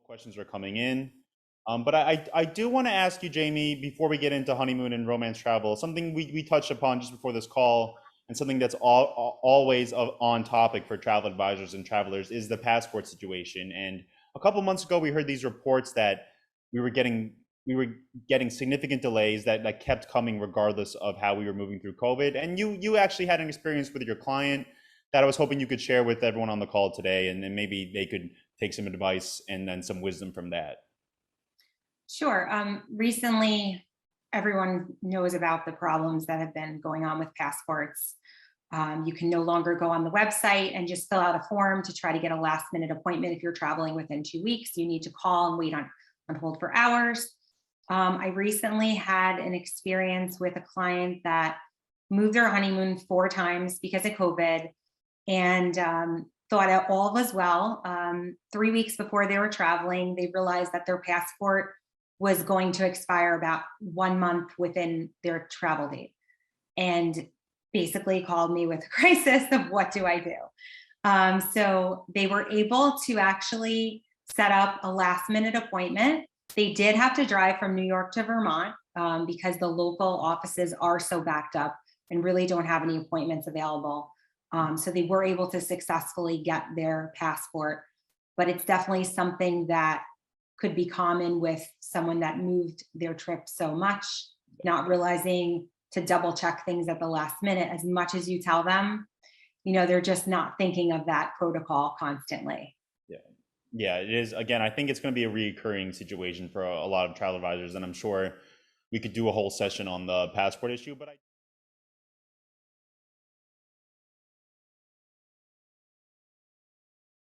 questions are coming in. But I do want to ask you, Jamie, before we get into honeymoon and romance travel, something we touched upon just before this call, and something that's always on topic for travel advisors and travelers is the passport situation. And a couple months ago, we heard these reports that we were getting we were getting significant delays that kept coming regardless of how we were moving through COVID. And you actually had an experience with your client that I was hoping you could share with everyone on the call today, and then maybe they could take some advice and then some wisdom from that. Sure. Recently, everyone knows about the problems that have been going on with passports. You can no longer go on the website and just fill out a form to try to get a last minute appointment. If you're traveling within 2 weeks, you need to call and wait on hold for hours. I recently had an experience with a client that moved their honeymoon 4 times because of COVID and thought all was well. 3 weeks before they were traveling, they realized that their passport was going to expire about 1 month within their travel date, and basically called me with a crisis of what do I do? So they were able to actually set up a last minute appointment. They did have to drive from New York to Vermont because the local offices are so backed up and really don't have any appointments available. So they were able to successfully get their passport, but it's definitely something that could be common with someone that moved their trip so much, not realizing to double check things at the last minute. As much as you tell them, they're just not thinking of that protocol constantly. Yeah. Yeah, it is. Again, I think it's going to be a recurring situation for a lot of travel advisors, and I'm sure we could do a whole session on the passport issue. But